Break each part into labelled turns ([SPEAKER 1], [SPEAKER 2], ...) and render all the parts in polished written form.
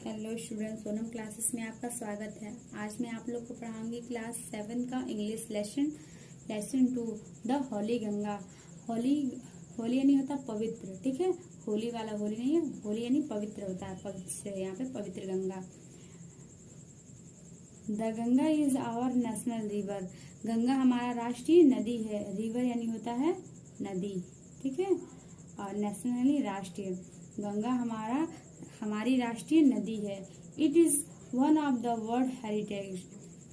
[SPEAKER 1] Hello student, Sonam classes में आपका स्वागत है। आज मैं आप लोग को पढ़ाऊंगी क्लास 7 का English lesson 2 the Holi Ganga. Holi यानी होता पवित्र, ठीक है। होली वाला होली नहीं है, होली यानी पवित्र होता है। पवित्र यहाँ पे पवित्र Ganga. The Ganga is our national river. Ganga हमारा राष्ट्रीय नदी है। रिवर यानी होता है नदी, ठीक है। और नेशनली राष्ट्रीय, गंगा हमारी राष्ट्रीय नदी है। It is one of the world heritage.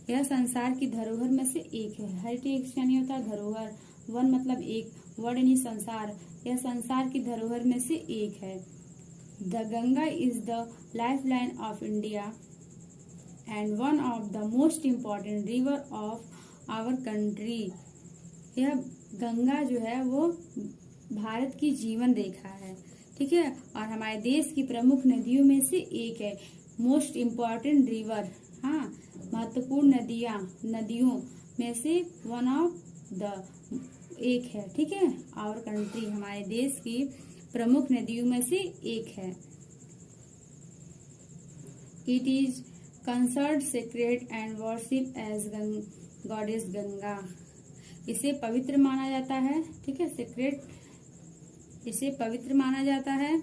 [SPEAKER 1] यह संसार की धरोहर में से एक है। हेरिटेज यानी होता है धरोहर, वन मतलब एक, वर्ल्ड यानी संसार। यह संसार की धरोहर में से एक है। The Ganga is the life line of India and one of the most important river of our country. यह गंगा जो है वो भारत की जीवन रेखा है, ठीक है। और हमारे देश की प्रमुख नदियों में से एक है। मोस्ट इम्पॉर्टेंट रिवर, हाँ, महत्वपूर्ण नदियों में से वन ऑफ द एक है, ठीक है। आवर कंट्री, हमारे देश की प्रमुख नदियों में से एक है। It is considered sacred and worship as goddess Ganga. इसे पवित्र माना जाता है, ठीक है। सेक्रेट, इसे पवित्र माना जाता है।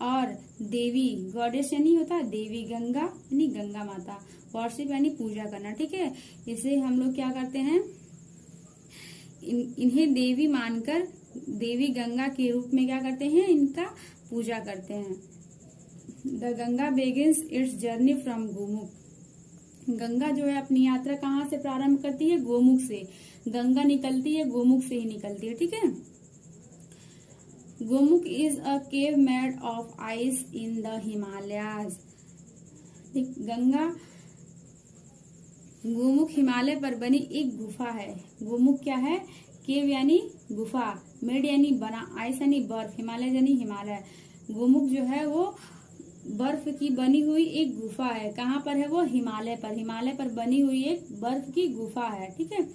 [SPEAKER 1] और देवी, गॉडेस यानी होता है देवी, गंगा यानी गंगा माता, वर्शिप यानी पूजा करना, ठीक है। इसे हम लोग क्या करते हैं, इन्हें देवी मानकर देवी गंगा के रूप में क्या करते हैं, इनका पूजा करते हैं। The Ganga begins it's journey from Gomukh. Ganga जो है अपनी यात्रा कहाँ से प्रारंभ करती है, गोमुख से। गंगा निकलती है गोमुख से ही निकलती है, ठीक है। Gomukh is a cave made of ice in the Himalayas. Gomukh Himalaya पर बनी एक गुफा है। गोमुख क्या है, केव यानी गुफा, मेड यानी बना, आइस यानी बर्फ, हिमालय यानी हिमालय। गोमुख जो है वो बर्फ की बनी हुई एक गुफा है। कहाँ पर है वो, हिमालय पर। हिमालय पर बनी हुई एक बर्फ की गुफा है, ठीक है।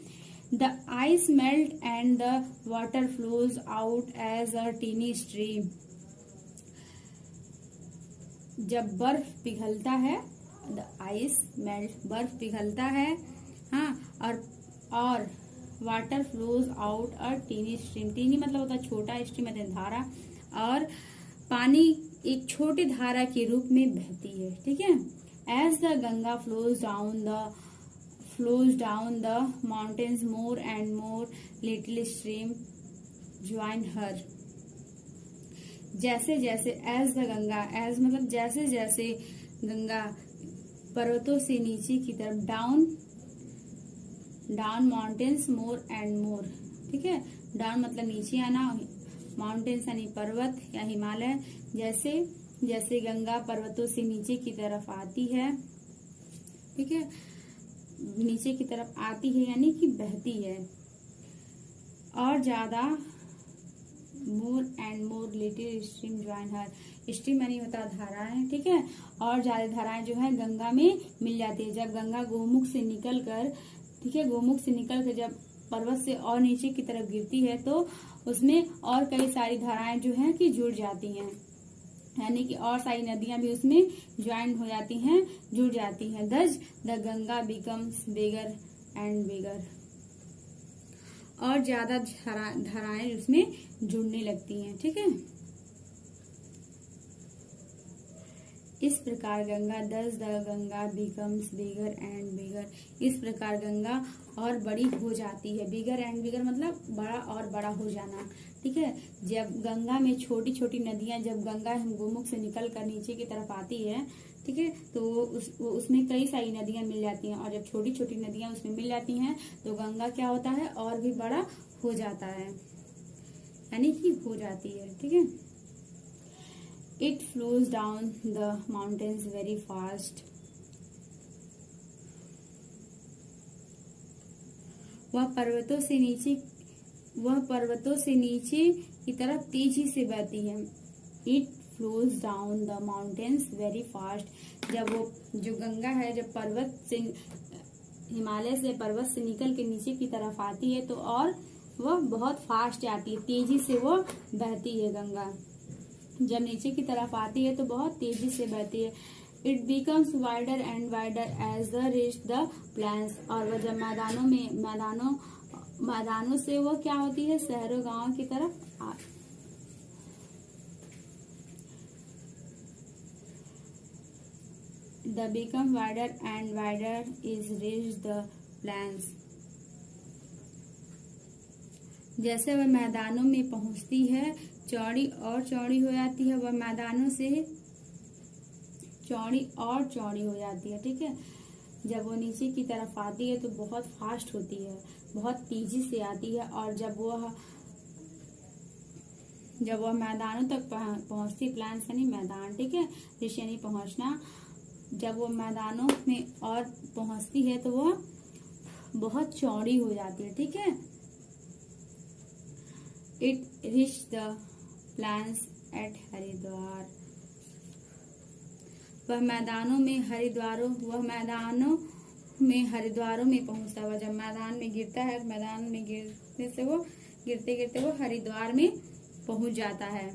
[SPEAKER 1] The ice melt and the water flows out as a teeny stream. जब बर्फ पिघलता है, the ice melt, बर्फ पिघलता है, हाँ, और water flows out a teeny stream. teeny मतलब होता है छोटा, stream मतलब धारा, और पानी एक छोटी धारा के रूप में बहती है, ठीक है। As the Ganga flows down the mountains, more and more little stream join her. जैसे जैसे, as the गंगा, as मतलब जैसे जैसे गंगा पर्वतों से नीचे की तरफ, down mountains more and more, ठीक है। डाउन मतलब नीचे आना, माउंटेन्स यानी पर्वत या हिमालय। जैसे जैसे गंगा पर्वतों से नीचे की तरफ आती है, ठीक है, नीचे की तरफ आती है यानी कि बहती है, और ज्यादा, more and more little stream join her. Stream यानी होता है धाराएं, ठीक है। और ज्यादा धाराएं जो है गंगा में मिल जाती है। जब गंगा गोमुख से निकलकर, ठीक है, गोमुख से निकलकर जब पर्वत से और नीचे की तरफ गिरती है तो उसमें और कई सारी धाराएं जो है कि जुड़ जाती हैं, यानी कि और सारी नदियां भी उसमें ज्वाइन हो जाती हैं, जुड़ जाती हैं। दस the Ganga becomes bigger and bigger. और ज्यादा धाराएं उसमें जुड़ने लगती हैं, ठीक है। इस प्रकार गंगा, दस the Ganga becomes bigger and bigger. इस प्रकार गंगा और बड़ी हो जाती है। बिगर एंड बिगर मतलब बड़ा और बड़ा हो जाना, ठीक है। जब गंगा में छोटी छोटी नदियां, जब गंगा गोमुख से निकल कर नीचे की तरफ आती है, ठीक है, तो उसमें कई सारी नदियां मिल जाती हैं। और जब छोटी छोटी नदियां उसमें मिल जाती हैं तो गंगा क्या होता है, और भी बड़ा हो जाता है, यानी कि हो जाती है, ठीक है। It flows down the mountains very fast. वह पर्वतों से नीचे की तरफ तेजी से बहती है। It flows down the mountains very fast. जब वो जो गंगा है, जब पर्वत से, हिमालय से पर्वत से निकल के नीचे की तरफ आती है तो और वह बहुत फास्ट आती है, तेजी से वो बहती है गंगा। जब नीचे की तरफ आती है तो बहुत तेजी से बहती है। It becomes wider and wider as the reach the plains. और वह जब मैदानों से वो क्या होती है, शहरों गांव की तरफ the become wider and wider is reach the plains. जैसे वह मैदानों में पहुंचती है, चौड़ी और चौड़ी हो जाती है, वह मैदानों से चौड़ी और चौड़ी हो जाती है। ठीक है, जब वो नीचे की तरफ आती है तो बहुत फास्ट होती है, बहुत तेजी से आती है। और जब वह मैदानों तक पहुंचती, प्लान्स यानी मैदान, ठीक है, ऋषि यानी पहुंचना। जब वो मैदानों में और पहुंचती है तो वह बहुत चौड़ी हो जाती है। ठीक है, it reach the plains at Haridwar. वह मैदानों में हरिद्वारों में पहुंचता है। वह जब मैदान में गिरता है, मैदान में गिरने से वो गिरते गिरते वो हरिद्वार में पहुंच जाता है,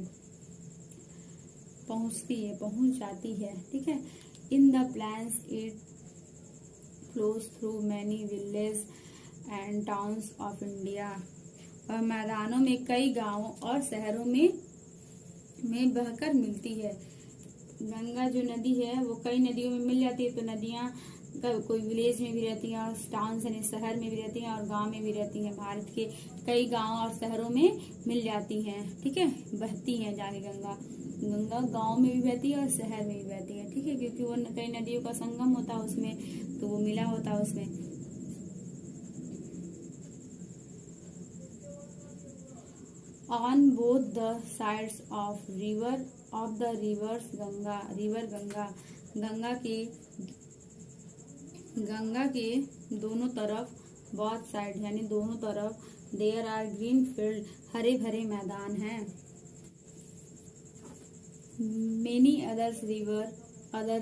[SPEAKER 1] पहुंच जाती है। ठीक है, in the plains it flows through many village and towns of India. वह मैदानों में कई गांवों और शहरों में बहकर मिलती है। गंगा जो नदी है वो कई नदियों में मिल जाती है। तो नदियां कोई विलेज में भी रहती हैं और टाउन यानी शहर में भी रहती हैं और गांव में भी रहती हैं। भारत के कई गांव और शहरों में मिल जाती हैं। ठीक है, बहती हैं जाके गंगा गांव में भी बहती है और शहर में भी बहती है। ठीक है, क्योंकि वो कई नदियों का संगम होता है उसमें, तो वो मिला होता है उसमें। On both the sides of the rivers Ganga के दोनों तरफ, बोथ साइड यानी दोनों तरफ, देयर आर ग्रीन फील्ड, हरे भरे मैदान हैं। Many other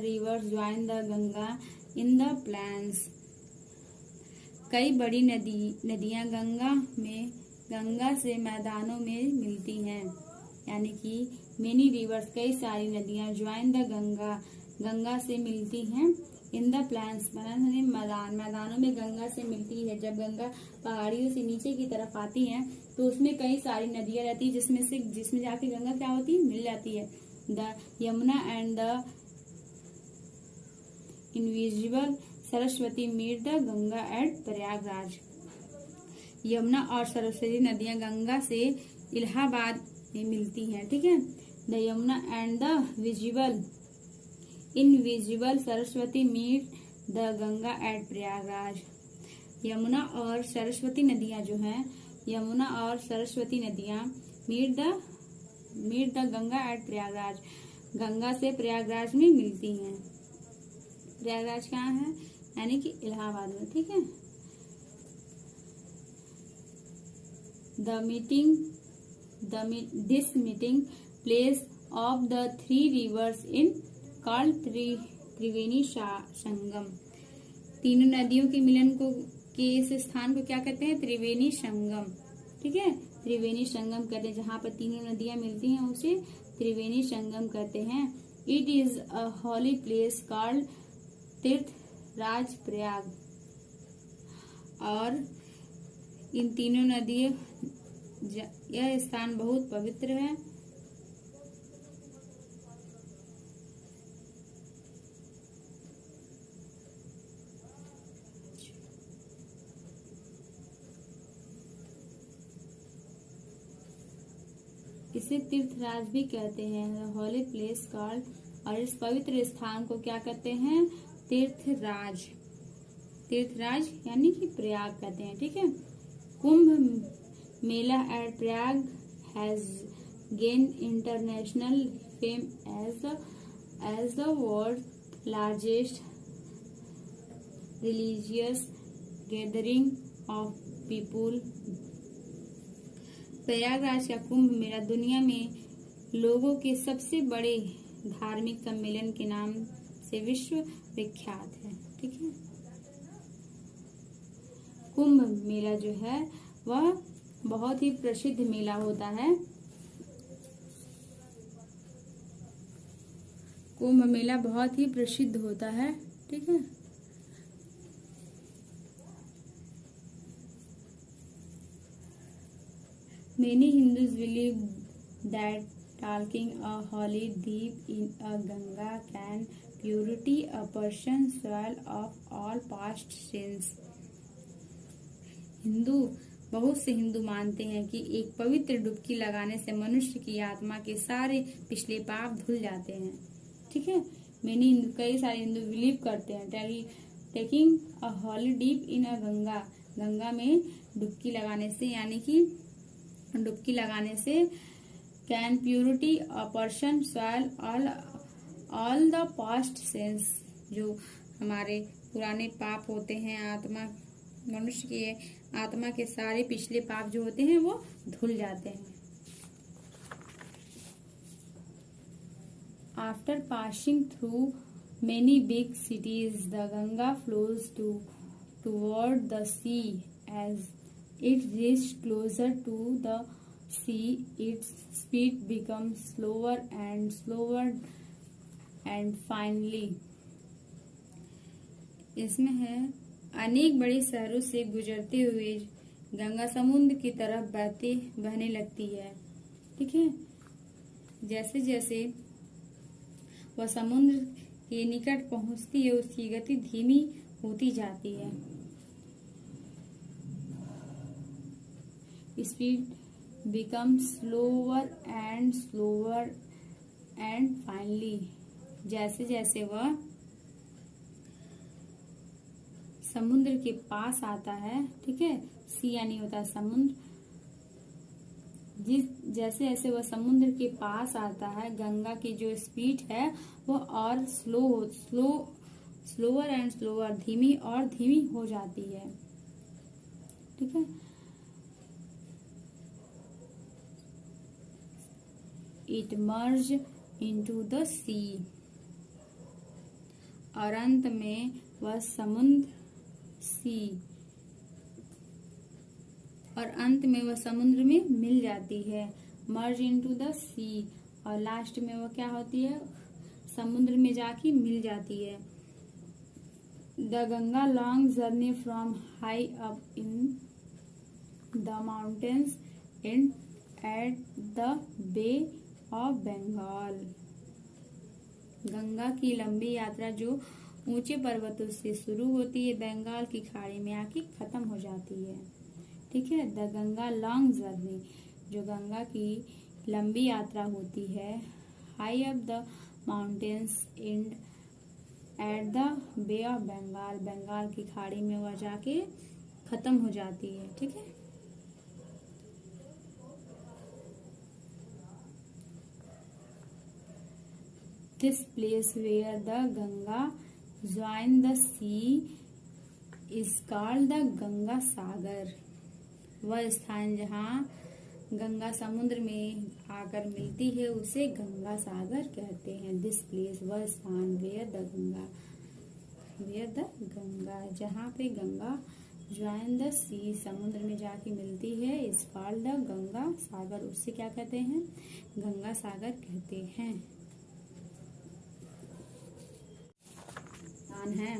[SPEAKER 1] rivers join the Ganga in the plains. कई बड़ी नदियां गंगा से मैदानों में मिलती हैं। यानी कि मेनी रिवर्स, कई सारी नदियां, ज्वाइन द गंगा से मिलती हैं। इन द प्लेन्स मैदानों में गंगा से मिलती है। जब गंगा पहाड़ियों से नीचे की तरफ आती है तो उसमें कई सारी नदियां रहती है, जिसमें जाके गंगा क्या होती है, मिल जाती है। The Yamuna and the invisible Saraswati meet the Ganga at Prayagraj. Yamuna और सरस्वती नदियां गंगा से इलाहाबाद में मिलती हैं। ठीक है, the Yamuna and the invisible Saraswati meet the Ganga at Prayagraj. Yamuna और सरस्वती नदियां जो हैं, यमुना और सरस्वती नदियां meet the Ganga at Prayagraj, Ganga से प्रयागराज में मिलती हैं। प्रयागराज कहाँ है, यानी कि इलाहाबाद में। ठीक है, this meeting place of the three rivers in called Triveni Sangam. तीनों नदियों के मिलन के इस स्थान को क्या कहते हैं, त्रिवेणी संगम। ठीक है, त्रिवेणी संगम कहते हैं। जहाँ पर तीनों नदियां मिलती हैं उसे त्रिवेणी संगम कहते हैं। It is a holy place called Tirthraj Prayag. और इन तीनों नदियों, यह स्थान बहुत पवित्र है। इसे तीर्थराज भी कहते हैं, हॉली प्लेस कॉल्ड। और इस पवित्र स्थान को क्या कहते हैं, तीर्थराज। तीर्थराज यानी कि प्रयाग कहते हैं। ठीक है, Kumbh Mela at Prayag has gained international fame as the world's largest religious gathering of people। Prayagraj का कुंभ मेला दुनिया में लोगों के सबसे बड़े धार्मिक सम्मेलन के नाम से विश्व विख्यात है। ठीक है, कुंभ मेला जो है वह बहुत ही प्रसिद्ध मेला होता है। कुंभ मेला बहुत ही प्रसिद्ध होता है, ठीक है। Many Hindus believe that taking a holy dip in a Ganga can purify a person's soul of all past sins. बहुत से हिंदू मानते हैं कि एक पवित्र डुबकी लगाने से मनुष्य की आत्मा के सारे पिछले पाप धुल जाते हैं, ठीक है। कई सारे हिंदू बिलीव करते हैं taking a holy deep in a Ganga, Ganga में डुबकी लगाने से, यानी कि डुबकी लगाने से can purity a person soil all the past sins, जो हमारे पुराने पाप होते हैं, आत्मा मनुष्य की आत्मा के सारे पिछले पाप जो होते हैं वो धुल जाते हैं। After passing through many big cities the Ganga flows toward the sea as it reached closer to the sea, its speed becomes slower and slower and finally, इसमें है अनेक बड़े शहरों से गुजरते हुए गंगा समुद्र की तरफ बहने लगती है, ठीक है। जैसे जैसे वह समुद्र के निकट पहुंचती है उसकी गति धीमी होती जाती है। Speed becomes slower and slower and finally, जैसे जैसे वह समुद्र के पास आता है, ठीक है, सी यानी होता है समुद्र, जैसे जैसे वह समुद्र के पास आता है गंगा की जो स्पीड है वो और स्लोअर एंड स्लोअर, धीमी और धीमी हो जाती है, ठीक है। It merged into the sea, और अंत में वह समुद्र में मिल जाती है। मर्ज इनटू द सी, और लास्ट में वह क्या होती है, समुद्र में जाके मिल जाती है। The Ganga long journey from high up in the mountains and at the Bay of Bengal, Ganga की लंबी यात्रा जो ऊंचे पर्वतों से शुरू होती है बंगाल की खाड़ी में आके खत्म हो जाती है, ठीक है। द गंगा लॉन्ग जर्नी, जो गंगा की लंबी यात्रा होती है, high up the mountains and at the Bay of Bengal, Bengal की खाड़ी में वह जाके खत्म हो जाती है, ठीक है। This place where the Ganga join the sea is called the Ganga Sagar, वह स्थान जहाँ गंगा समुद्र में आकर मिलती है उसे गंगा सागर कहते हैं। दिस प्लेस, वह स्थान, वेयर द गंगा, जहाँ पे गंगा ज्वाइन द सी, समुद्र में जाके मिलती है, इस कॉल्ड द गंगा सागर, उससे क्या कहते हैं, गंगा सागर कहते हैं। है